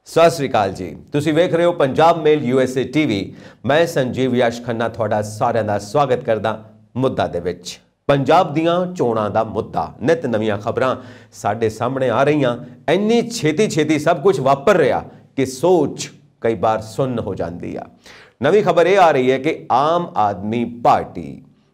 सत श्री अकाल जी। तुसी वेख रहे हो पंजाब मेल USA TV। मैं संजीव यश खन्ना थोड़ा सारिਆਂ ਦਾ स्वागत करदा मुद्दा दे विच। पंजाब दियां चोणां दा मुद्दा, नित नवीं खबरां साडे सामने आ रहीआं। इन्नी छेती छेती सब कुछ वापर रहा कि सोच कई बार सुन्न हो जाती है। नवीं खबर यह आ रही है कि आम आदमी पार्टी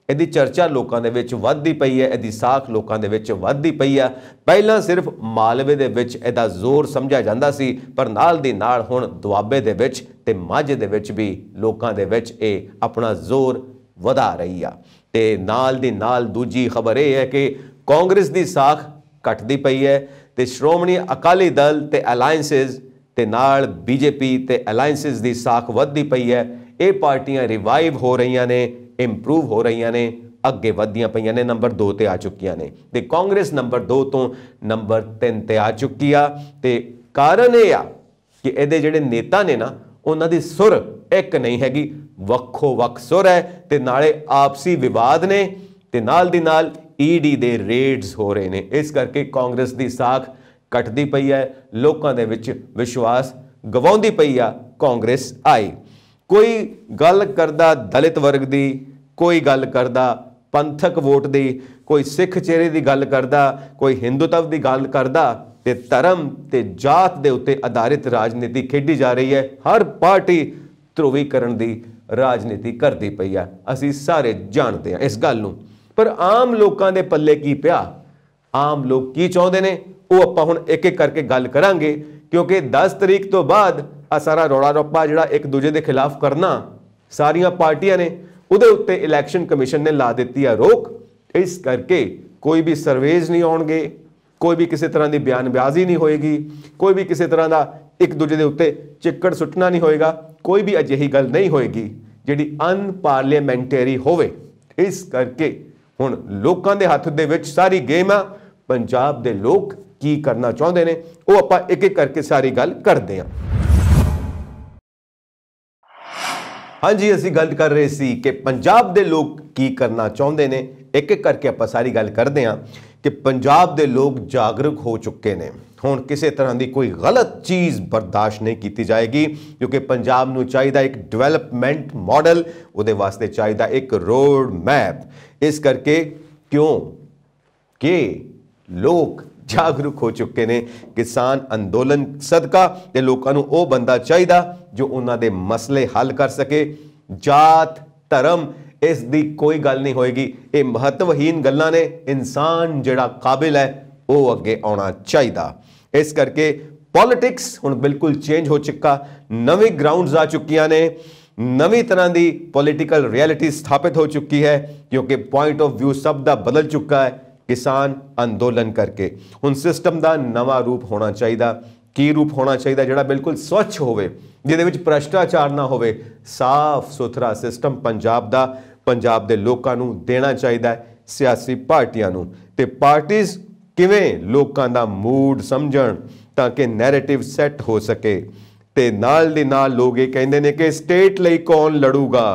ਇਹਦੀ चर्चा लोगों के विच वधदी पई है, ਇਹਦੀ साख लोगों के विच वधदी पई है। पहला सिर्फ मालवे दे विच ਇਹਦਾ जोर समझा जाता सी, पर नाल दी नाल हुण दुआबे दे विच ते माझे दे विच भी लोगों के विच ਇਹ अपना जोर वधा रही है। ते नाल दी नाल दूजी खबर यह है कि कांग्रेस की साख घटदी पई है ते श्रोमणी अकाली दल ते अलायंसिस ते नाल BJP ते अलायंसिस की साख वधदी पई है। ये पार्टियां रिवाइव हो रही ने, इंप्रूव हो रही ने, अगे वधियां पईयां ने, नंबर 2 ते आ चुकियां ने ते कांग्रेस नंबर 2 तो नंबर 3 ते आ चुकी आ। ते कारण यह आ कि इहदे जिहड़े नेता ने ना, उन्हां दी सुर एक नहीं हैगी, वक्खो वक् सुर है ते नाले आपसी विवाद ने ते नाल दी नाल ED दे रेड्स हो रहे ने। इस करके कांग्रेस की साख घटदी पई है, लोगों दे विच विश्वास गवाउंदी पई आ कांग्रेस आई। कोई गल करदा दलित वर्ग की, कोई गल करदा पंथक वोट की, कोई सिख चेहरे की गल करदा, कोई हिंदुत्व की गल करदा ते धर्म ते जात दे उत्ते आधारित राजनीति खेडी जा रही है। हर पार्टी ध्रुवीकरण की राजनीति करती पई है, असीं सारे जानते हैं इस गल नूं। पर आम लोगों के पल्ले की पिया, आम लोग की चाहुंदे ने, वो आपां हुण एक एक करके गल करांगे, क्योंकि 10 तरीक तो बाद आ सारा रौला रप्पा जिहड़ा एक दूजे के खिलाफ करना सारियां पार्टियां ने, उहदे उत्ते इलैक्शन कमीशन ने ला दित्ती है रोक। इस करके कोई भी सर्वेज नहीं आउणगे, कोई भी किसी तरह की बयानबाजी नहीं होएगी, कोई भी किसी तरह का एक दूजे के उत्ते चिक्कड़ सुट्टना नहीं होएगा, कोई भी अजिही गल नहीं होएगी जिहड़ी अनपार्लीमेंटरी होवे। इस करके हुण लोकां दे हत्थ दे विच सारी गेम आ। पंजाब दे लोग की करना चाहुंदे ने, वो आपां एक एक करके सारी गल करदे हां। हाँ जी, असीं गल कर रहे सी कि पंजाब दे लोग की करना चाहुंदे ने। एक एक करके आपां सारी गल करदे हां कि पंजाब दे लोग जागरूक हो चुके ने। हुण किसी तरह की कोई गलत चीज़ बर्दाश्त नहीं की जाएगी, क्योंकि पंजाब नूं चाहीदा एक डिवेलपमेंट मॉडल, उहदे वास्ते चाहीदा एक रोड मैप। इस करके क्यों कि लोग जागरूक हो चुके ने, किसान अंदोलन सदका ते लोकां नूं ओह बंदा चाहीदा जो उन्हां दे मसले हल कर सके। जात धर्म इस दी कोई गल नहीं होएगी, ये महत्वहीन गल्लां ने। इंसान जिहड़ा काबिल है वह अगे आउणा चाहीदा। इस करके पॉलिटिक्स हुण बिल्कुल चेंज हो चुका, नवी ग्राउंड्स आ चुकियां ने, नवी तरह की पॉलिटिकल रियलिटी स्थापित हो चुकी है, क्योंकि पॉइंट ऑफ व्यू सब दा बदल चुका है किसान अंदोलन करके। हुण सिस्टम का नवा रूप होना चाहिए। की रूप होना चाहिए? जिहड़ा बिल्कुल स्वच्छ होवे, जिहदे विच भ्रष्टाचार ना होवे। साफ सुथरा सिस्टम पंजाब दा, पंजाब दे लोकां नूं देना चाहिए, सियासी पार्टियां नूं। ते पार्टीज किवें लोकां दा मूड समझण ताकि नैरेटिव सैट हो सके। ते नाल दी नाल लोग ये कहंदे ने कि स्टेट लई कौन लड़ूगा,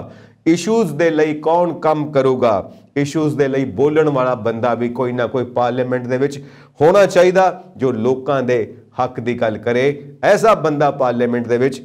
इशूज़ दे लई कौन काम करूगा। इशूज़ दे लई बोलण वाला बंदा भी कोई ना कोई पार्लीमेंट दे विच होना चाहिए जो लोकां दे हक की गल करे। ऐसा बंदा पार्लीमेंट दे विच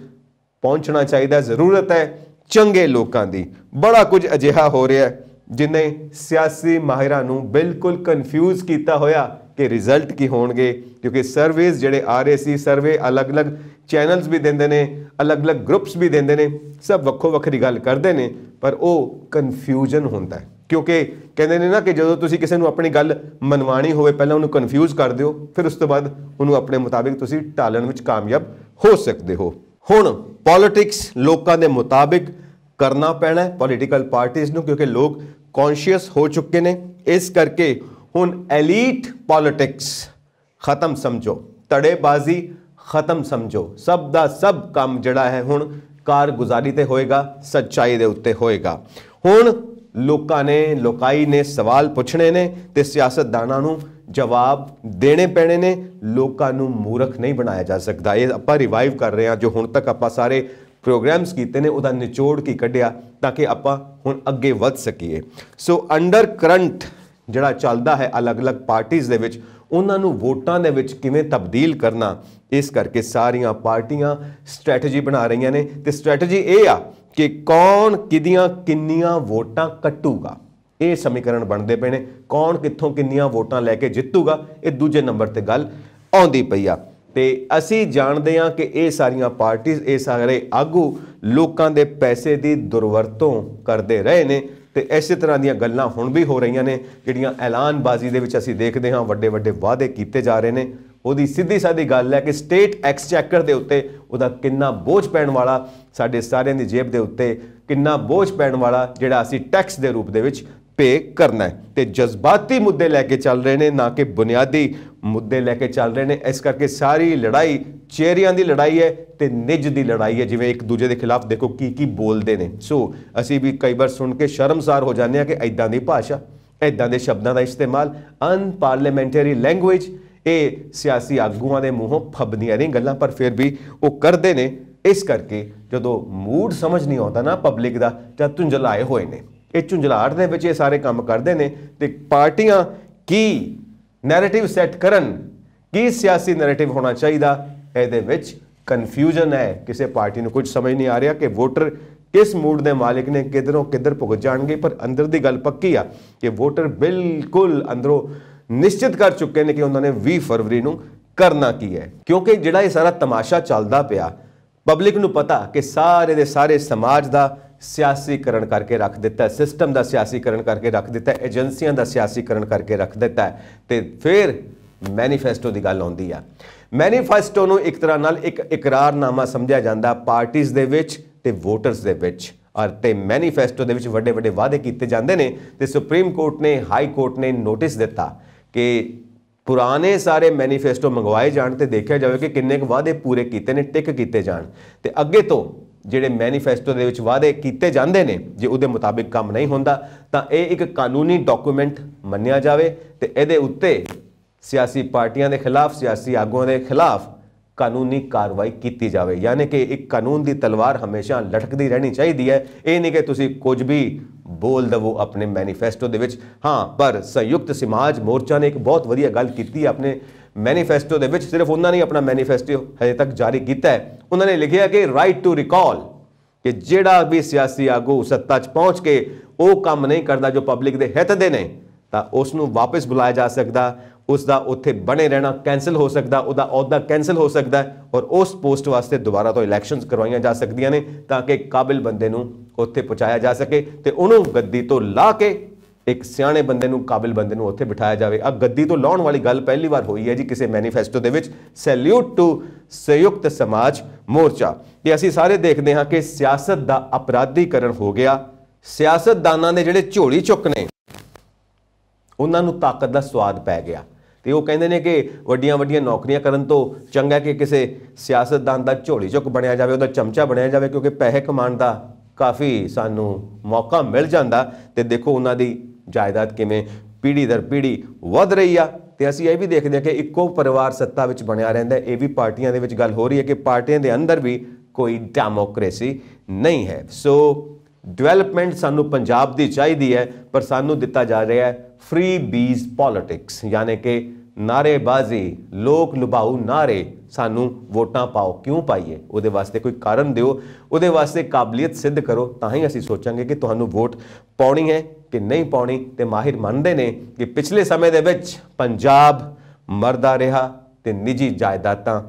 पहुंचना चाहिए। जरूरत है चंगे लोकां दी। बड़ा कुछ अजिहा हो रहा है जिन्हें सियासी माहिरां नूं बिल्कुल कन्फ्यूज़ किया होया कि रिजल्ट की होणगे, क्योंकि सर्वेज जिहड़े आ रहे सी, सर्वे अलग अलग चैनल्स भी देंदे ने, अलग अलग ग्रुप्स भी देंदे ने, सब वक्खो वक्खरी गल करते हैं, पर वो कन्फ्यूजन होंदा है। क्योंकि कहते हैं ना कि जो तुसी किसी नूं अपनी गल मनवाणी होवे, पहले उन्होंने कन्फ्यूज़ कर दिओ, फिर उस तो बाद उन्होंने अपने मुताबिक तुसी टालण विच कामयाब हो सकते हो। हुण पॉलिटिक्स लोकां दे मुताबिक करना पैना है पॉलिटिकल पार्टीज़ नूं, क्योंकि लोग कॉन्शियस हो चुके ने। इस करके हुण एलीट पॉलिटिक्स खत्म समझो, तड़ेबाजी खत्म समझो, सब दा सब काम जिहड़ा है हुण कारगुजारी ते होएगा, सच्चाई दे उत्ते होएगा। हुण लोकां ने, लोकाई ने सवाल पुछने ने ते सियासतदानां नूं जवाब देने पैने ने। लोकां नूं मूर्ख नहीं बनाया जा सकता। ये आपां रिवाइव कर रहे हैं जो हुण तक आपां सारे प्रोग्राम्स कीते ने, उहदा निचोड़ की कढ़िया ताकि आपां हुण अगे वध सकीए। सो अंडर करंट जिहड़ा चलदा है अलग अलग पार्टीज़ दे विच, ਉਹਨਾਂ ਨੂੰ ਵੋਟਾਂ ਦੇ ਵਿੱਚ ਕਿਵੇਂ ਤਬਦੀਲ ਕਰਨਾ। ਇਸ ਕਰਕੇ ਸਾਰੀਆਂ ਪਾਰਟੀਆਂ ਸਟ੍ਰੈਟਜੀ ਬਣਾ ਰਹੀਆਂ ਨੇ ਤੇ ਸਟ੍ਰੈਟਜੀ ਇਹ ਆ ਕਿ ਕੌਣ ਕਿਹਦੀਆਂ ਕਿੰਨੀਆਂ ਵੋਟਾਂ ਕੱਟੂਗਾ। ਇਹ ਸਮੀਕਰਨ ਬਣਦੇ ਪਏ ਨੇ, ਕੌਣ ਕਿੱਥੋਂ ਕਿੰਨੀਆਂ ਵੋਟਾਂ ਲੈ ਕੇ ਜਿੱਤੂਗਾ, ਇਹ ਦੂਜੇ ਨੰਬਰ ਤੇ ਗੱਲ ਆਉਂਦੀ ਪਈ ਆ। ਤੇ ਅਸੀਂ ਜਾਣਦੇ ਹਾਂ ਕਿ ਇਹ ਸਾਰੀਆਂ ਪਾਰਟੀਆਂ, ਇਹ ਸਾਰੇ ਆਗੂ ਲੋਕਾਂ ਦੇ ਪੈਸੇ ਦੀ ਦੁਰਵਰਤੋਂ ਕਰਦੇ ਰਹੇ ਨੇ ਤੇ ਇਸੇ ਤਰ੍ਹਾਂ ਦੀਆਂ ਗੱਲਾਂ ਹੁਣ ਵੀ ਹੋ ਰਹੀਆਂ ਨੇ, ਜਿਹੜੀਆਂ ਐਲਾਨਬਾਜ਼ੀ ਦੇ ਵਿੱਚ ਅਸੀਂ ਦੇਖਦੇ ਹਾਂ ਵੱਡੇ ਵੱਡੇ ਵਾਅਦੇ ਕੀਤੇ ਜਾ ਰਹੇ ਨੇ। ਉਹਦੀ ਸਿੱਧੀ ਸਾਦੀ ਗੱਲ ਹੈ ਕਿ ਸਟੇਟ ਐਕਸਚੈਕਰ ਦੇ ਉੱਤੇ ਉਹਦਾ ਕਿੰਨਾ ਬੋਝ ਪੈਣ ਵਾਲਾ, ਸਾਡੇ ਸਾਰਿਆਂ ਦੀ ਜੇਬ ਦੇ ਉੱਤੇ ਕਿੰਨਾ ਬੋਝ ਪੈਣ ਵਾਲਾ, ਜਿਹੜਾ ਅਸੀਂ ਟੈਕਸ ਦੇ ਰੂਪ ਦੇ ਵਿੱਚ ਪੇ ਕਰਨਾ ਹੈ। ਤੇ ਜਜ਼ਬਾਤੀ ਮੁੱਦੇ ਲੈ ਕੇ ਚੱਲ ਰਹੇ ਨੇ, ਨਾ ਕਿ ਬੁਨਿਆਦੀ ਮੁੱਦੇ ਲੈ ਕੇ ਚੱਲ ਰਹੇ ਨੇ। ਇਸ ਕਰਕੇ ਸਾਰੀ ਲੜਾਈ ਚਿਹਰਿਆਂ ਦੀ ਲੜਾਈ ਹੈ ਤੇ ਨਿੱਜ ਦੀ ਲੜਾਈ ਹੈ, ਜਿਵੇਂ ਇੱਕ ਦੂਜੇ ਦੇ ਖਿਲਾਫ ਦੇਖੋ ਕੀ ਬੋਲਦੇ ਨੇ। ਸੋ ਅਸੀਂ ਵੀ ਕਈ ਵਾਰ ਸੁਣ ਕੇ ਸ਼ਰਮਸਾਰ ਹੋ ਜਾਂਦੇ ਹਾਂ ਕਿ ਇੱਦਾਂ ਦੀ ਭਾਸ਼ਾ, ਇੱਦਾਂ ਦੇ ਸ਼ਬਦਾਂ ਦਾ ਇਸਤੇਮਾਲ, ਅਨਪਾਰਲੀਮੈਂਟਰੀ ਲੈਂਗੁਏਜ, ਇਹ ਸਿਆਸੀ ਆਗੂਆਂ ਦੇ ਮੂੰਹੋਂ ਫੱਬਦੀਆਂ ਨਹੀਂ ਗੱਲਾਂ, ਪਰ ਫਿਰ ਵੀ ਉਹ ਕਰਦੇ ਨੇ। ਇਸ ਕਰਕੇ ਜਦੋਂ ਮੂਡ ਸਮਝ ਨਹੀਂ ਆਉਂਦਾ ਨਾ ਪਬਲਿਕ ਦਾ, ਤਾਂ ਝੁੰਝਲਾਏ ਹੋਏ ਨੇ, ਇਹ ਝੁੰਝਲਾਹਟ ਦੇ ਵਿੱਚ ਇਹ ਸਾਰੇ ਕੰਮ ਕਰਦੇ ਨੇ। ਤੇ ਪਾਰਟੀਆਂ ਕੀ ਨੈਰੇਟਿਵ ਸੈੱਟ ਕਰਨ, ਕੀ ਸਿਆਸੀ ਨੈਰੇਟਿਵ ਹੋਣਾ ਚਾਹੀਦਾ, ਇਹਦੇ ਵਿੱਚ ਕਨਫਿਊਜ਼ਨ ਹੈ। ਕਿਸੇ ਪਾਰਟੀ ਨੂੰ ਕੁਝ ਸਮਝ ਨਹੀਂ ਆ ਰਿਹਾ ਕਿ ਵੋਟਰ ਕਿਸ ਮੂਡ ਦੇ ਮਾਲਿਕ ਨੇ, ਕਿੱਧਰੋਂ ਕਿੱਧਰ ਭੁਗਤ ਜਾਣਗੇ। ਪਰ ਅੰਦਰ ਦੀ ਗੱਲ ਪੱਕੀ ਆ ਕਿ ਵੋਟਰ ਬਿਲਕੁਲ ਅੰਦਰੋਂ ਨਿਸ਼ਚਿਤ ਕਰ ਚੁੱਕੇ ਨੇ ਕਿ ਉਹਨਾਂ ਨੇ 20 ਫਰਵਰੀ ਨੂੰ ਕਰਨਾ ਕੀ ਹੈ। ਕਿਉਂਕਿ ਜਿਹੜਾ ਇਹ ਸਾਰਾ ਤਮਾਸ਼ਾ ਚੱਲਦਾ ਪਿਆ, ਪਬਲਿਕ ਨੂੰ ਪਤਾ ਕਿ ਸਾਰੇ ਦੇ ਸਾਰੇ ਸਮਾਜ ਦਾ ਸਿਆਸੀਕਰਨ ਕਰਕੇ ਰੱਖ ਦਿੱਤਾ, ਸਿਸਟਮ ਦਾ ਸਿਆਸੀਕਰਨ ਕਰਕੇ ਰੱਖ ਦਿੱਤਾ, ਏਜੰਸੀਆਂ ਦਾ ਸਿਆਸੀਕਰਨ ਕਰਕੇ ਰੱਖ ਦਿੱਤਾ। ਤੇ ਫਿਰ ਮੈਨੀਫੈਸਟੋ ਦੀ ਗੱਲ ਆਉਂਦੀ ਆ। ਮੈਨੀਫੈਸਟੋ ਨੂੰ ਇੱਕ ਤਰ੍ਹਾਂ ਨਾਲ ਇੱਕ ਇਕਰਾਰਨਾਮਾ ਸਮਝਿਆ ਜਾਂਦਾ ਪਾਰਟੀਆਂ ਦੇ ਵਿੱਚ ਤੇ ਵੋਟਰਸ ਦੇ ਵਿੱਚ, ਔਰ ਤੇ ਮੈਨੀਫੈਸਟੋ ਦੇ ਵਿੱਚ ਵੱਡੇ ਵੱਡੇ ਵਾਅਦੇ ਕੀਤੇ ਜਾਂਦੇ ਨੇ। ਤੇ ਸੁਪਰੀਮ ਕੋਰਟ ਨੇ, ਹਾਈ ਕੋਰਟ ਨੇ ਨੋਟਿਸ ਦਿੱਤਾ ਕਿ ਪੁਰਾਣੇ ਸਾਰੇ ਮੈਨੀਫੈਸਟੋ ਮੰਗਵਾਏ ਜਾਣ ਤੇ ਦੇਖਿਆ ਜਾਵੇ ਕਿ ਕਿੰਨੇ ਕੁ ਵਾਅਦੇ ਪੂਰੇ ਕੀਤੇ ਨੇ, ਟਿਕ ਕੀਤੇ ਜਾਣ। ਤੇ ਅੱਗੇ ਤੋਂ ਜਿਹੜੇ ਮੈਨੀਫੈਸਟੋ ਦੇ ਵਿੱਚ ਵਾਅਦੇ ਕੀਤੇ ਜਾਂਦੇ ਨੇ, ਜੇ ਉਹਦੇ ਮੁਤਾਬਿਕ ਕੰਮ ਨਹੀਂ ਹੁੰਦਾ ਤਾਂ ਇਹ ਇੱਕ ਕਾਨੂੰਨੀ ਡਾਕੂਮੈਂਟ ਮੰਨਿਆ ਜਾਵੇ ਤੇ ਇਹਦੇ ਉੱਤੇ ਸਿਆਸੀ ਪਾਰਟੀਆਂ ਦੇ ਖਿਲਾਫ, ਸਿਆਸੀ ਆਗੂਆਂ ਦੇ ਖਿਲਾਫ ਕਾਨੂੰਨੀ ਕਾਰਵਾਈ ਕੀਤੀ ਜਾਵੇ। ਯਾਨੀ ਕਿ ਇੱਕ ਕਾਨੂੰਨ ਦੀ ਤਲਵਾਰ ਹਮੇਸ਼ਾ ਲਟਕਦੀ ਰਹਿਣੀ ਚਾਹੀਦੀ ਹੈ। ਇਹ ਨਹੀਂ ਕਿ ਤੁਸੀਂ ਕੁਝ ਵੀ ਬੋਲ ਦਵੋ ਆਪਣੇ ਮੈਨੀਫੈਸਟੋ ਦੇ ਵਿੱਚ। ਹਾਂ, ਪਰ ਸੰਯੁਕਤ ਸਮਾਜ ਮੋਰਚਾ ਨੇ ਇੱਕ ਬਹੁਤ ਵਧੀਆ ਗੱਲ ਕੀਤੀ ਹੈ ਆਪਣੇ ਮੈਨੀਫੈਸਟੋ ਦੇ ਵਿੱਚ। ਸਿਰਫ ਉਹਨਾਂ ਨੇ ਆਪਣਾ ਮੈਨੀਫੈਸਟੋ ਹਜੇ ਤੱਕ ਜਾਰੀ ਕੀਤਾ ਹੈ, ਉਹਨਾਂ ਨੇ ਲਿਖਿਆ ਕਿ ਰਾਈਟ ਟੂ ਰਿਕਾਲ, ਕਿ ਜਿਹੜਾ ਵੀ ਸਿਆਸੀ ਆਗੂ ਸੱਤਾ 'ਚ ਪਹੁੰਚ ਕੇ ਉਹ ਕੰਮ ਨਹੀਂ ਕਰਦਾ ਜੋ ਪਬਲਿਕ ਦੇ ਹਿੱਤ ਦੇ ਨੇ, ਤਾਂ ਉਸ ਨੂੰ ਵਾਪਸ ਬੁਲਾਇਆ ਜਾ ਸਕਦਾ, ਉਸ ਦਾ ਉੱਥੇ ਬਣੇ ਰਹਿਣਾ ਕੈਂਸਲ ਹੋ ਸਕਦਾ, ਉਹਦਾ ਅਹੁਦਾ ਕੈਂਸਲ ਹੋ ਸਕਦਾ, ਔਰ ਉਸ ਪੋਸਟ ਵਾਸਤੇ ਦੁਬਾਰਾ ਤੋਂ ਇਲੈਕਸ਼ਨਸ ਕਰਵਾਈਆਂ ਜਾ ਸਕਦੀਆਂ ਨੇ ਤਾਂ ਕਿ ਕਾਬਿਲ ਬੰਦੇ ਨੂੰ ਉੱਥੇ ਪਹੁੰਚਾਇਆ ਜਾ ਸਕੇ ਤੇ ਉਹਨੂੰ ਗੱਦੀ ਤੋਂ ਲਾ ਕੇ ਇੱਕ ਸਿਆਣੇ ਬੰਦੇ ਨੂੰ, ਕਾਬਿਲ ਬੰਦੇ ਨੂੰ ਉੱਥੇ ਬਿਠਾਇਆ ਜਾਵੇ। ਆ ਗੱਦੀ ਤੋਂ ਲਾਉਣ ਵਾਲੀ ਗੱਲ ਪਹਿਲੀ ਵਾਰ ਹੋਈ ਹੈ ਜੀ ਕਿਸੇ ਮੈਨੀਫੈਸਟੋ ਦੇ ਵਿੱਚ। ਸੈਲਿਊਟ ਟੂ ਸੰਯੁਕਤ ਸਮਾਜ ਮੋਰਚਾ। ਤੇ ਅਸੀਂ ਸਾਰੇ ਦੇਖਦੇ ਹਾਂ ਕਿ ਸਿਆਸਤ ਦਾ ਅਪਰਾਧੀਕਰਨ ਹੋ ਗਿਆ। ਸਿਆਸਤਦਾਨਾਂ ਦੇ ਜਿਹੜੇ ਝੋਲੀ ਚੁੱਕ ਨੇ, ਉਹਨਾਂ ਨੂੰ ਤਾਕਤ ਦਾ ਸਵਾਦ ਪੈ ਗਿਆ ਤੇ ਉਹ ਕਹਿੰਦੇ ਨੇ ਕਿ ਵੱਡੀਆਂ ਵੱਡੀਆਂ ਨੌਕਰੀਆਂ ਕਰਨ ਤੋਂ ਚੰਗਾ ਕਿ ਕਿਸੇ ਸਿਆਸਤਦਾਨ ਦਾ ਝੋਲੀ ਚੁੱਕ ਬਣਿਆ ਜਾਵੇ, ਉਹਦਾ ਚਮਚਾ ਬਣਿਆ ਜਾਵੇ, ਕਿਉਂਕਿ ਪੈਸੇ ਕਮਾਉਣ ਦਾ ਕਾਫੀ ਸਾਨੂੰ ਮੌਕਾ ਮਿਲ ਜਾਂਦਾ। ਤੇ ਦੇਖੋ ਉਹਨਾਂ ਦੀ ਜਾਇਦਾਦ ਕਿਵੇਂ ਪੀੜ੍ਹੀ ਦਰ ਪੀੜ੍ਹੀ ਵੱਧ ਰਹੀ ਆ। ਤੇ ਅਸੀਂ ਇਹ ਵੀ ਦੇਖਦੇ ਹਾਂ ਕਿ ਇੱਕੋ ਪਰਿਵਾਰ ਸੱਤਾ ਵਿੱਚ ਬਣਿਆ ਰਹਿੰਦਾ। ਇਹ ਵੀ ਪਾਰਟੀਆਂ ਦੇ ਵਿੱਚ ਗੱਲ ਹੋ ਰਹੀ ਹੈ ਕਿ ਪਾਰਟੀਆਂ ਦੇ ਅੰਦਰ ਵੀ ਕੋਈ ਡੈਮੋਕ੍ਰੇਸੀ ਨਹੀਂ ਹੈ। ਸੋ ਡਿਵੈਲਪਮੈਂਟ ਸਾਨੂੰ ਪੰਜਾਬ ਦੀ ਚਾਹੀਦੀ ਹੈ, ਪਰ ਸਾਨੂੰ ਦਿੱਤਾ ਜਾ ਰਿਹਾ ਹੈ ਫ੍ਰੀ ਬੀਜ਼ ਪੋਲਿਟਿਕਸ, ਯਾਨੀ ਕਿ ਨਾਅਰੇਬਾਜ਼ੀ, ਲੋਕ ਲੁਭਾਊ ਨਾਅਰੇ। ਸਾਨੂੰ ਵੋਟਾਂ ਪਾਓ, ਕਿਉਂ ਪਾਈਏ? ਉਹਦੇ ਵਾਸਤੇ ਕੋਈ ਕਾਰਨ ਦਿਓ, ਉਹਦੇ ਵਾਸਤੇ ਕਾਬਲੀਅਤ ਸਿੱਧ ਕਰੋ, ਤਾਂ ਹੀ ਅਸੀਂ ਸੋਚਾਂਗੇ ਕਿ ਤੁਹਾਨੂੰ ਵੋਟ ਪਾਉਣੀ ਹੈ ਕਿ ਨਹੀਂ ਪਾਉਣੀ। ਤੇ ਮਾਹਿਰ ਮੰਨਦੇ ਨੇ ਕਿ ਪਿਛਲੇ ਸਮੇਂ ਦੇ ਵਿੱਚ ਪੰਜਾਬ ਮਰਦਾ ਰਿਹਾ ਤੇ ਨਿੱਜੀ ਜਾਇਦਾਦਾਂ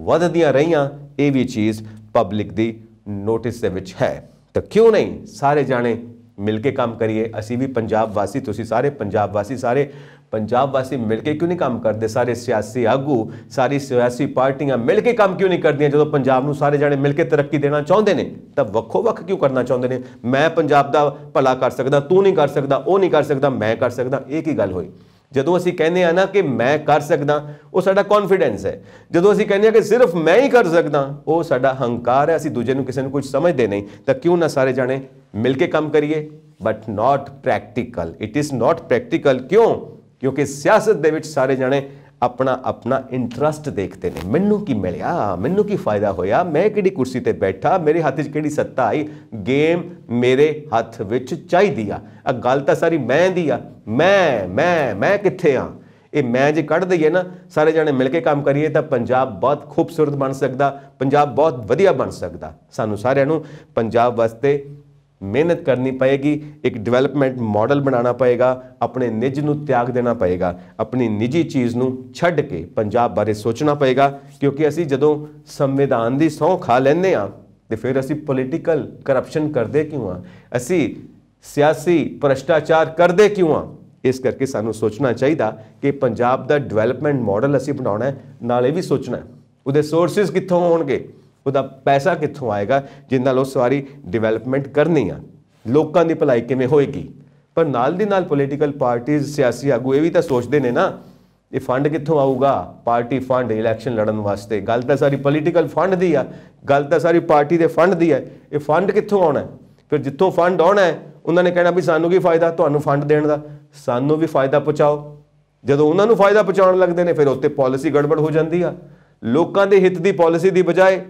ਵੱਧਦੀਆਂ ਰਹੀਆਂ। ਇਹ ਵੀ ਚੀਜ਼ ਪਬਲਿਕ ਦੀ ਨੋਟਿਸ ਦੇ ਵਿੱਚ ਹੈ। ਤਾਂ ਕਿਉਂ ਨਹੀਂ ਸਾਰੇ ਜਾਣੇ ਮਿਲ ਕੇ ਕੰਮ ਕਰੀਏ? ਅਸੀਂ ਵੀ ਪੰਜਾਬ ਵਾਸੀ, ਤੁਸੀਂ ਸਾਰੇ ਪੰਜਾਬ ਵਾਸੀ, ਸਾਰੇ ਪੰਜਾਬ ਵਾਸੀ ਮਿਲ ਕੇ ਕਿਉਂ ਨਹੀਂ ਕੰਮ ਕਰਦੇ? ਸਾਰੇ ਸਿਆਸੀ ਆਗੂ, ਸਾਰੀ ਸਿਆਸੀ ਪਾਰਟੀਆਂ ਮਿਲ ਕੇ ਕੰਮ ਕਿਉਂ ਨਹੀਂ ਕਰਦੀਆਂ? ਜਦੋਂ ਪੰਜਾਬ ਨੂੰ ਸਾਰੇ ਜਾਣੇ ਮਿਲ ਕੇ ਤਰੱਕੀ ਦੇਣਾ ਚਾਹੁੰਦੇ ਨੇ ਤਾਂ ਵੱਖੋ ਵੱਖ ਕਿਉਂ ਕਰਨਾ ਚਾਹੁੰਦੇ ਨੇ? ਮੈਂ ਪੰਜਾਬ ਦਾ ਭਲਾ ਕਰ ਸਕਦਾ, ਤੂੰ ਨਹੀਂ ਕਰ ਸਕਦਾ, ਉਹ ਨਹੀਂ ਕਰ ਸਕਦਾ, ਮੈਂ ਕਰ ਸਕਦਾ। ਇਹ ਕੀ ਗੱਲ ਹੋਈ? ਜਦੋਂ ਅਸੀਂ ਕਹਿੰਦੇ ਆ ਨਾ ਕਿ ਮੈਂ ਕਰ ਸਕਦਾ, ਉਹ ਸਾਡਾ ਕੌਨਫੀਡੈਂਸ ਹੈ। ਜਦੋਂ ਅਸੀਂ ਕਹਿੰਦੇ ਆ ਕਿ ਸਿਰਫ ਮੈਂ ਹੀ ਕਰ ਸਕਦਾ, ਉਹ ਸਾਡਾ ਹੰਕਾਰ ਹੈ। ਅਸੀਂ ਦੂਜੇ ਨੂੰ, ਕਿਸੇ ਨੂੰ ਕੁਝ ਸਮਝਦੇ ਨਹੀਂ। ਤਾਂ ਕਿਉਂ ਨਾ ਸਾਰੇ ਜਾਣੇ ਮਿਲ ਕੇ ਕੰਮ ਕਰੀਏ? But not practical, it is not practical. ਕਿਉਂ? ਕਿਉਂਕਿ ਸਿਆਸਤ ਦੇ ਵਿੱਚ ਸਾਰੇ ਜਾਣੇ ਆਪਣਾ ਆਪਣਾ ਇੰਟਰਸਟ ਦੇਖਦੇ ਨੇ। ਮੈਨੂੰ ਕੀ ਮਿਲਿਆ, ਮੈਨੂੰ ਕੀ ਫਾਇਦਾ ਹੋਇਆ, ਮੈਂ ਕਿਹੜੀ ਕੁਰਸੀ ਤੇ ਬੈਠਾ, ਮੇਰੇ ਹੱਥ 'ਚ ਕਿਹੜੀ ਸੱਤਾ ਆਈ, ਗੇਮ ਮੇਰੇ ਹੱਥ ਵਿੱਚ ਚਾਹੀਦੀ ਆ। ਗੱਲ ਤਾਂ ਸਾਰੀ ਮੈਂ ਦੀ ਆ। ਮੈਂ ਕਿੱਥੇ ਆ? ये मैं जे कढ़ दईए ना, सारे जने मिल के काम करिए तो पंजाब बहुत खूबसूरत बन सकता, पंजाब बहुत वधिया बन सकता। सानू सारिਆਂ ਨੂੰ पंजाब वास्ते मेहनत करनी पएगी, एक डिवेलपमेंट मॉडल बनाना पएगा, अपने निज नूं त्याग देना पएगा, अपनी निजी चीज़ नूं छड्ड के पंजाब बारे सोचना पएगा। क्योंकि असी जदों संविधान की सौं खा लैंदे आ तो फिर असी पोलीटिकल करप्शन करते क्यों आ, असी सियासी भ्रष्टाचार करते क्यों आ। इस करके सानू सोचना चाहिए कि पंजाब का डिवेलपमेंट मॉडल असी बनाना है, नाले भी सोचना है उहदे सोर्सिस कित्थों होणगे, ਉਹਦਾ पैसा कित्थों आएगा जिस नाल ਉਹ सारी डिवेलपमेंट करनी आ, लोगों की भलाई किवें होएगी। पर नाल दी नाल पोलीटिकल पार्टीज़ सियासी आगू ये भी तो सोचते हैं ना, ये फंड कित्थों आऊगा, पार्टी फंड इलैक्शन लड़न वास्ते। गल तो सारी पोलीटिकल फंड की आ, गल तो सारी पार्टी के फंड की है। ये फंड कित्थों आना है, फिर जित्थों फंड आना है उन्होंने कहना भी सानू की फायदा तुहानू फंड देण दा, सानू भी फायदा पहुँचाओ। जदों उन्होंने फायदा पहुँचाउण लगदे ने फिर उत्ते पॉलिसी गड़बड़ हो जाती है। लोगों के हित की पॉलिसी की बजाय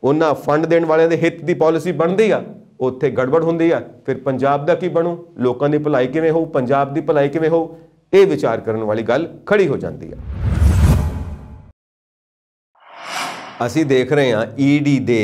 उन्हां फंड देण वालियां दे हित की पॉलिसी बनती आ, उत्थे गड़बड़ हुंदी आ। फिर पंजाब दा की बनू, लोगों की भलाई किवें होऊ, पंजाब की भलाई किवें होऊ, ये विचार करने वाली गल खड़ी हो जाती है। असी देख रहे हैं ईडी दे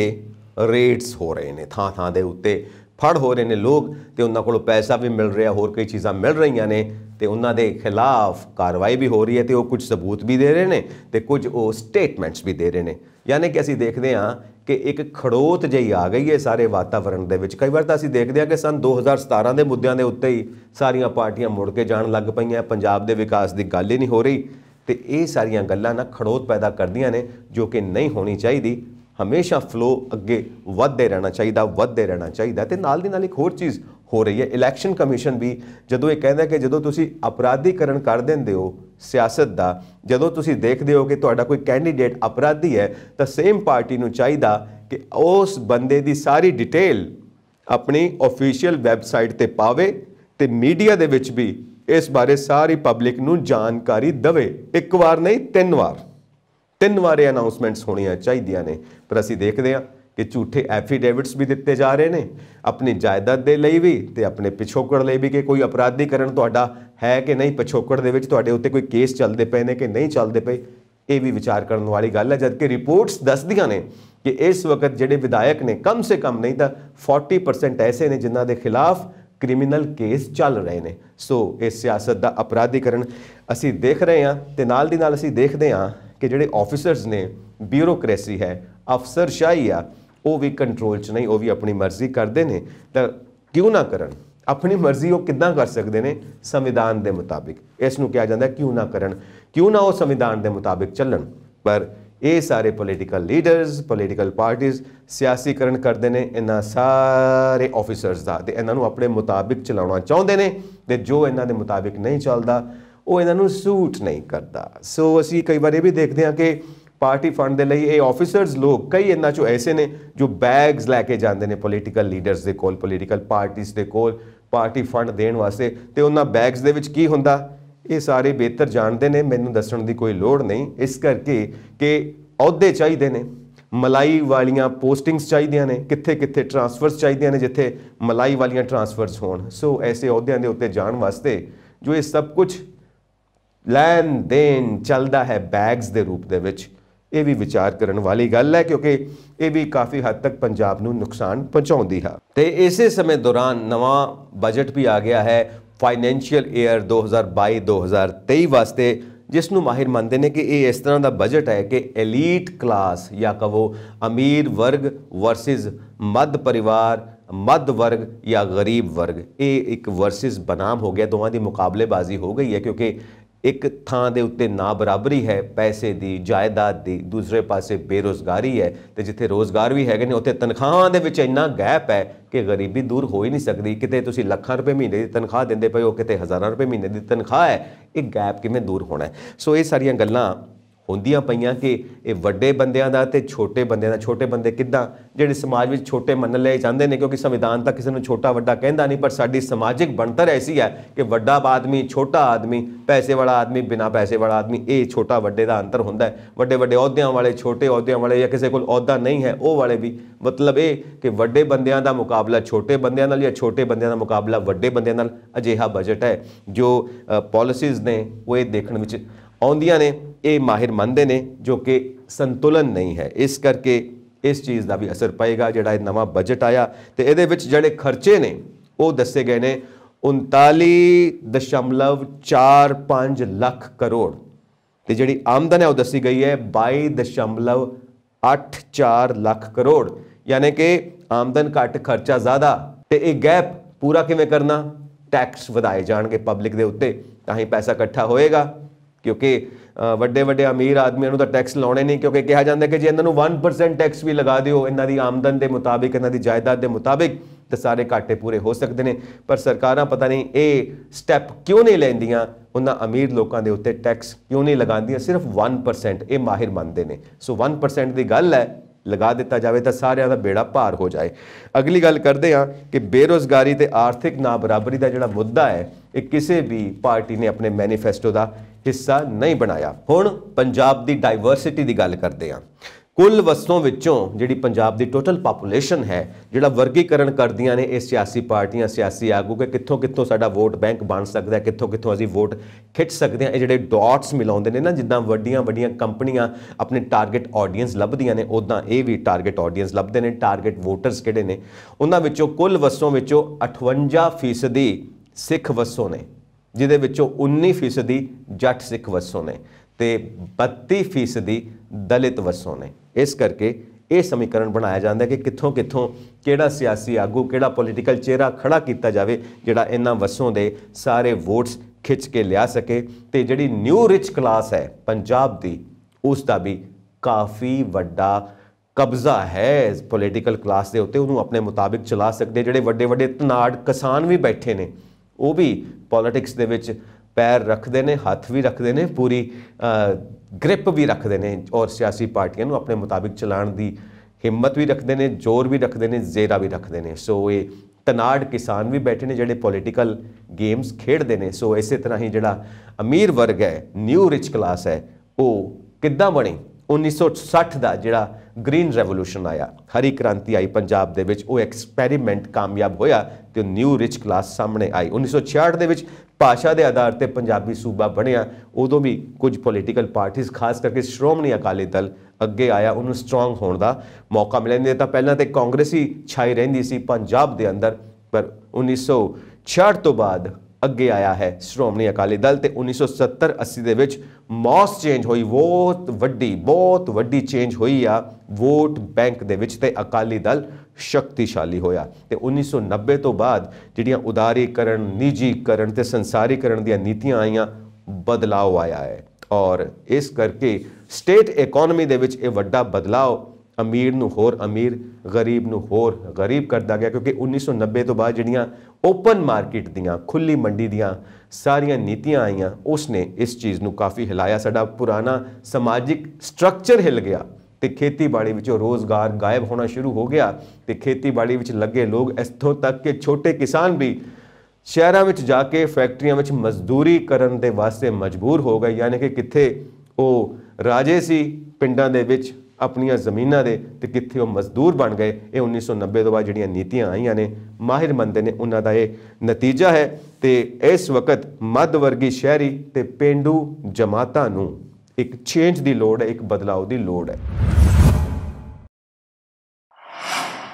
रेड्स हो रहे हैं, थां थां दे उत्ते फड़ हो रहे हैं लोग, तो उन्होंने को पैसा भी मिल रहा, होर कई चीज़ां मिल रही ने, तो उन्होंने खिलाफ कार्रवाई भी हो रही है, तो वो कुछ सबूत भी दे रहे हैं, तो कुछ वो स्टेटमेंट्स भी दे रहे हैं। यानी कि असी देखते हैं कि एक खड़ोत जी आ गई है सारे वातावरण के विच। कई बार तो असी देखते हैं कि सन 2017 के मुद्दों के उत्ते ही सारियां पार्टियां मुड़ के जान लग पईयां, पंजाब के विकास की गल ही नहीं हो रही। तो ये सारियां गल्लां ना खड़ोत पैदा करदियां ने, जो कि नहीं होनी चाहिए। हमेशा फ्लो अगे वधदे रहना चाहिए, वधदे रहना चाहिए। तो नाल दी नाल एक होर चीज़ हो रही है, इलैक्शन कमीशन भी जदों ये कहता कि जदों तुसी अपराधीकरण कर देंदे हो सियासत का, जदों तुसी देखते हो कि तुहाडा कोई कैंडीडेट अपराधी है, तो सेम पार्टी नूं चाहिदा कि उस बंदे की सारी डिटेल अपनी ऑफिशियल वैबसाइट ते पावे, ते मीडिया दे विच भी इस बारे सारी पब्लिक नूं जानकारी दवे। एक बार नहीं, 3 बार अनाउंसमेंट्स होनियां चाहिए ने। पर असी देखते हैं कि झूठे एफीडेविट्स भी दिते जा रहे हैं, अपनी जायदाद के लिए भी तो अपने पिछोकड़ लिए भी, कि कोई अपराधीकरण तुहाडा है कि नहीं, पिछोकड़ दे विच तुहाडे उत्ते कोई केस चलते पे ने कि नहीं चलते पे, ये भी विचार करने वाली गल है। जबकि रिपोर्ट्स दसदियां ने कि इस वक्त जिहड़े विधायक ने कम से कम नहीं तो 40% ऐसे ने जिन्हां दे खिलाफ क्रिमिनल केस चल रहे हैं। सो इस सियासत का अपराधीकरण असी देख रहे हैं। तो नाल दी नाल असी देखते हैं कि जिहड़े ऑफिसर्स ने, ब्यूरोक्रेसी है, अफसरशाही आ, वो भी कंट्रोल च नहीं, वो भी अपनी मर्जी करते हैं। तो क्यों ना करन, अपनी मर्जी वो किद्दां कर सकते हैं, संविधान के मुताबिक। इसनूं कहा जाता है क्यों ना करन, क्यों ना वो संविधान के मुताबिक चलन। पर ये सारे पोलीटिकल लीडर्स, पोलीटिकल पार्टीज़ सियासीकरण करते हैं इन्हां सारे ऑफिसर्स का, तो इन्हों अपने मुताबिक चलाना चाहते हैं, तो जो इन्हों के मुताबिक नहीं चलता वो इन्हों सूट नहीं करता। सो असी कई बार ये भी देखते हैं कि पार्टी फंड के लिए ये ऑफिसर्स लोग, कई इन्हों चो ऐसे ने जो बैग्स लैके जाते हैं पोलीटिकल लीडर्स के कोल, पोलीटिकल पार्टीज़ के कोल, पार्टी फंड देण वास्ते। तो उन्होंने बैग्स दे विच की हुंदा, ये सारे बेहतर जानते हैं, मैनूं दस्सण की कोई लोड़ नहीं। इस करके कि अहुदे चाहिए ने, मलाई वालियां पोस्टिंग्स चाहिए ने, कित्थे कित्थे ट्रांसफर्स चाहिए ने जिथे मलाई वालियां ट्रांसफर्स होण। सो ऐसे अहुदियां दे उत्ते जाण वास्ते जो ये सब कुछ लैन देन चलता है बैग्स के रूप दे विच, ये भी विचार करने वाली गल है, क्योंकि ये भी काफ़ी हद तक पंजाब नूं नुकसान पहुँचाउंदी है। तो इसे समय दौरान नवा बजट भी आ गया है फाइनैंशियल ईयर 2022-2023 वास्ते, जिसनों माहिर मानते हैं कि ये इस तरह का बजट है कि एलीट क्लास या कहो अमीर वर्ग वर्सिस मध्य परिवार, मध्य वर्ग या गरीब वर्ग, ये एक वर्सिस बनाम हो गया, दोवां दी मुकाबलेबाजी हो गई है। क्योंकि एक थां दे उत्ते ना बराबरी है पैसे की, जायदाद की, दूसरे पासे बेरोज़गारी है, तो जिथे रोज़गार भी है उत्थे तनख्वाहां दे विच इन्ना गैप है कि गरीबी दूर हो ही नहीं सकती। किते तुसीं लाखां रुपए महीने की तनख्वाह देंदे पे हो, किते हज़ारां रुपए महीने की तनख्वाह है, एक गैप किवें दूर होना है। सो ये सारियां गल्लां होंदियां पईयां कि ये वड्डे बंदियां दा ते छोटे बंदियां दा, छोटे बंदे किद्दां जिहड़े समाज में छोटे मन लए जांदे ने, क्योंकि संविधान तक किसी नूं छोटा वड्डा कहंदा नहीं, पर साडी समाजिक बनतर ऐसी है कि वड्डा आदमी, छोटा आदमी, पैसे वाला आदमी, बिना पैसे वाला आदमी, ये छोटा वड्डे दा अंतर हुंदा है। वड्डे वड्डे अहुदियां वाले, छोटे अहुदियां वाले, या किसी कोल अहुदा नहीं है वो वाले भी, मतलब ये कि वड्डे बंदियां दा मुकाबला छोटे बंदियां नाल या छोटे बंदियां दा मुकाबला वड्डे बंदियां नाल। अजिहा बजट है जो पॉलिसीज़ ने वो ये देखने विच ਆਉਂਦੀਆਂ ਨੇ, ਇਹ ਮਾਹਿਰ ਮੰਨਦੇ ਨੇ, ਜੋ ਕਿ ਸੰਤੁਲਨ ਨਹੀਂ ਹੈ। ਇਸ ਕਰਕੇ ਇਸ ਚੀਜ਼ ਦਾ ਵੀ ਅਸਰ ਪਏਗਾ। ਜਿਹੜਾ ਇਹ ਨਵਾਂ ਬਜਟ ਆਇਆ ਤੇ ਇਹਦੇ ਵਿੱਚ ਜਿਹੜੇ ਖਰਚੇ ਨੇ ਉਹ ਦੱਸੇ ਗਏ ਨੇ 39.45 ਲੱਖ ਕਰੋੜ ਤੇ ਜਿਹੜੀ ਆਮਦਨ ਹੈ ਉਹ ਦੱਸੀ ਗਈ ਹੈ 22.84 ਲੱਖ ਕਰੋੜ। यानी कि आमदन घट खर्चा ज़्यादा। तो ये गैप पूरा किवें करना? टैक्स वधाए जाणगे पब्लिक के उत्ते, तां ही पैसा इकट्ठा होएगा। क्योंकि वड्डे वड्डे अमीर आदमियों नूं तां टैक्स लाउणे नहीं, क्योंकि कहा जाता है कि जे इन्हां नूं 1% टैक्स भी लगा दिओ इन्हां दी आमदन के मुताबिक, इन्हां दी जायदाद के मुताबिक, तो सारे घाटे पूरे हो सकते हैं। पर सरकारां पता नहीं ये स्टैप क्यों नहीं लैंदियां, उन्हां अमीर लोगों के उत्ते टैक्स क्यों नहीं लगांदियां, सिर्फ 1%। ये माहिर मानते हैं। सो 1% की गल है, लगा दिता जाए तो सारिਆਂ ਦਾ बेड़ा भार हो जाए। अगली गल करते हैं कि बेरोज़गारी ते आर्थिक ना बराबरी का जिहड़ा मुद्दा है ये किसी भी पार्टी ने अपने मैनीफेस्टो का हिस्सा नहीं बनाया। हुण पंजाब की डाइवर्सिटी की गल करते हैं। कुल वस्तों विचों जिहड़ी पंजाब की टोटल पॉपूलेशन है, जिहड़ा वर्गीकरण करदियां ने ये सियासी पार्टियां, सियासी आगू के कित्थों कित्थों साडा वोट बैंक बन सकता है, कित्थों कित्थों असीं वोट खिच सकते हैं। ये जिहड़े डॉट्स मिलाउंदे ने ना, जिद्दां वड्डियां वड्डियां कंपनियां अपने टारगेट ऑडियंस लभदियां ने, उदां ये भी टारगेट ऑडियंस लभदे ने। टारगेट वोटर्स किहड़े ने, उन्हां विचों कुल वस्तों विचों 58% सिख वसों ने, जिहदे विचों 19% जट सिख वसों ने ते 32% दलित वसों ने। इस करके ये समीकरण बनाया जाता है कि कित्थों कित्थों किहड़ा सियासी आगू, किहड़ा पोलीटिकल चेहरा खड़ा किया जाए जिहड़ा इन्हां वसों दे सारे वोट्स खिंच के लिया सके। तो जिहड़ी न्यू रिच क्लास है पंजाब की, उसका भी काफ़ी वड्डा कब्जा है पोलीटिकल क्लास के उत्ते, उन्होंने अपने मुताबिक चला सकते। जिहड़े वड्डे वड्डे धनाड़ किसान भी बैठे ने, वो भी पॉलिटिक्स दे विच पैर रखते हैं, हथ भी रखते हैं, पूरी ग्रिप भी रखते हैं और सियासी पार्टियों अपने मुताबिक चलाने की हिम्मत भी रखते हैं, जोर भी रखते हैं, जेरा भी रखते हैं। सो ये तनाड़ किसान भी बैठे ने जिहड़े पॉलिटिकल गेम्स खेडते हैं। सो इस तरह ही जिहड़ा अमीर वर्ग है, न्यू रिच क्लास है, वो किद्दां बनी? 1960 का जिहड़ा ग्रीन रेवोल्यूशन आया, हरी क्रांति आई पंजाब दे विच, वो एक्सपैरीमेंट कामयाब होया तो न्यू रिच क्लास सामने आई। 1966 दे विच भाषा के आधार पर पंजाबी सूबा बनया, उदों भी कुछ पोलीटिकल पार्टीज़ खास करके श्रोमणी अकाली दल अगे आया, उन्होंने स्ट्रोंग होने का मौका मिले। नहीं तो पहला तो कांग्रेस ही छाई रही सी पंजाब के अंदर, पर 1966 तो बाद अगे आया है श्रोमणी अकाली दल। तो 1970-80 के विच मॉस चेंज हुई, बहुत वड्डी चेंज हुई आ वोट बैंक दे विच, ते अकाली दल शक्तिशाली होया। तो 1990 तो बाद जिहड़ियां उदारीकरण, निजीकरण ते संसारीकरण दी नीतियां आईयां, बदलाव आया है और इस करके स्टेट इकोनॉमी दे विच ये वड्डा बदलाव अमीर नूं होर अमीर, गरीब नूं होर गरीब करता गया। क्योंकि 1990 तो बाद जिहड़ियां ओपन मार्केट दियां, खुली मंडी दियां सारियां नीतियां आईयां, उसने इस चीज़ नूं काफ़ी हिलाया। साडा पुराना समाजिक स्ट्रक्चर हिल गया तो खेतीबाड़ी विचों रोज़गार गायब होना शुरू हो गया। तो खेतीबाड़ी विच लगे लोग, इत्थों तक के छोटे किसान भी शहरां विच जाके फैक्ट्रियां विच मजदूरी करन दे वास्ते मजबूर हो गए। यानी कि कित्थे वो राजे सी पिंडां दे विच अपनियां ज़मीनां दे, ते कित्थे वो मजदूर बन गए। ये 1990 तो बाद जिहड़ियां नीतियां आईयां ने, माहिर मंनदे ने उन्हां दा ये नतीजा है। तो इस वक्त मध्य वर्गी शहरी ते पेंडू जमातां नूं एक चेंज की लोड़ है, एक बदलाव की लोड़ है।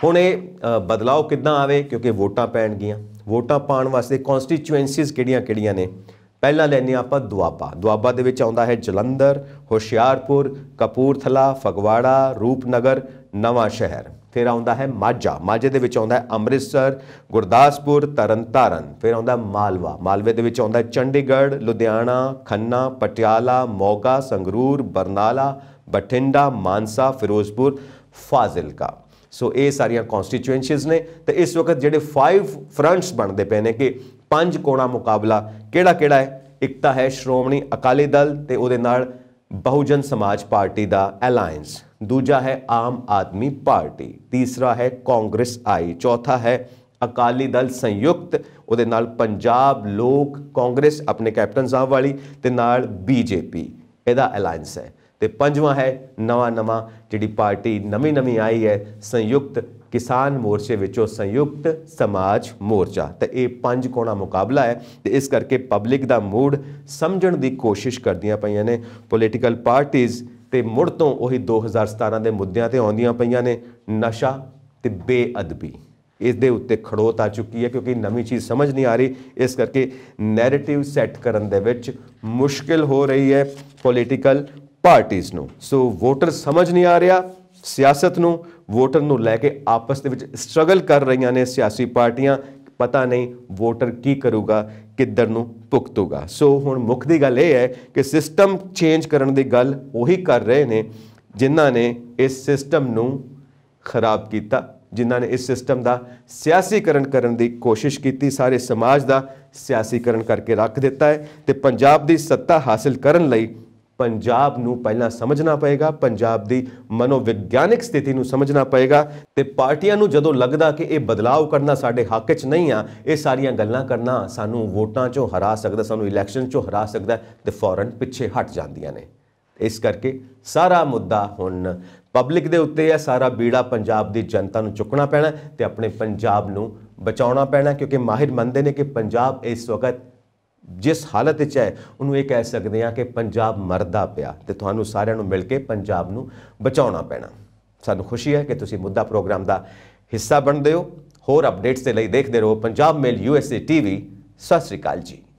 हुण ये बदलाव किद्दां आवे? क्योंकि वोटां पैणगियां। वोटां पाउण वास्ते कॉन्स्टिट्यूएंसीज़ किहड़ियां-किहड़ियां ने? पहला लैने आपां दुआबा। दुआबा दे विच आउंदा है जलंधर, हुशियारपुर, कपूरथला, फगवाड़ा, रूपनगर, नवां शहर। फिर आउंदा है माझा। माझे दे विच आउंदा है अमृतसर, गुरदासपुर, तरनतारन। फिर आउंदा मालवा। मालवे दे विच आउंदा है चंडीगढ़, लुधियाना, खन्ना, पटियाला, मोगा, संगरूर, बरनाला, बठिंडा, मानसा, फिरोजपुर, फाजिलका। सो ये सारियां कॉन्स्टिट्यूएंसीज़ ने। तो इस वक्त जिहड़े 5 फ्रंट्स बनते पे ने कि 5 कोणा मुकाबला किहड़ा है? एक तो है श्रोमणी अकाली दल ते उहदे नाल बहुजन समाज पार्टी का अलायंस, दूजा है आम आदमी पार्टी, तीसरा है कांग्रेस आई, चौथा है अकाली दल संयुक्त, उहदे नाल पंजाब लोक कांग्रेस अपने कैप्टन साहब वाली ते नाल बीजेपी, इहदा अलायंस है। तो ਤੇ ਪੰਜਵਾਂ ਹੈ ਨਵਾਂ ਜਿਹੜੀ ਪਾਰਟੀ ਨਵੀਂ आई है संयुक्त किसान मोर्चे विचों संयुक्त समाज मोर्चा। तो ये 5 कोणा मुकाबला है तो इस करके पब्लिक का मूड समझण की कोशिश करदियां पईयां ने पोलीटिकल पार्टीज़ ते मुड़ तो वही 2017 के मुद्दों ते आउंदियां पईयां ने नशा ते बेअदबी इस दे उत्ते खड़ोत आ चुकी है क्योंकि नवी चीज़ समझ नहीं आ रही। इस करके नैरेटिव सैट करन दे विच मुश्किल हो रही है पोलीटिकल पार्टीज़ नूं। सो वोटर समझ नहीं आ रहा सियासत नूं, वोटर नूं लैके आपस दे विच स्ट्रगल कर रही ने सियासी पार्टियां। पता नहीं वोटर की करूगा किधर नूं भुगतूगा। सो हुण मुख दी गल यह है कि सिस्टम चेंज करन दी गल उही कर रहे ने जिन्हां ने इस सिस्टम नूं खराब किया, जिन्हां ने इस सिस्टम का सियासीकरण करने की कोशिश की, सारे समाज का सियासीकरण करके रख दिता है। तो पंजाब की सत्ता हासिल करने लई पंजाब नूं पहला समझना पएगा, पंजाब की मनोविग्यानिक स्थिति नूं समझना पएगा। तो पार्टियां नूं जदों लगदा कि ये बदलाव करना साडे हक च नहीं आ, ये सारियां गल्लां करना सानूं वोटां चों हरा सकदा, सानूं इलैक्शन चों हरा सकदा, तो फौरन पिछे हट जांदियां ने। इस करके सारा मुद्दा हुण पब्लिक दे उत्ते है, सारा बीड़ा पंजाब की जनता नूं चुकना पैना ते अपने पंजाब नूं बचाउणा पैना क्योंकि माहिर मनते हैं कि पंजाब इस वक्त जिस हालत विच है उन्होंने ये कह सकते हैं कि पंजाब मरदा पिया ते तुहानूं सारिआं नूं मिल के पंजाब नूं बचाउणा पैना। सानूं खुशी है कि तुसीं मुद्दा प्रोग्राम का हिस्सा बनदे हो। होर अपडेट्स के लिए देखते रहो पंजाब मेल USA TV। सत श्री अकाल जी।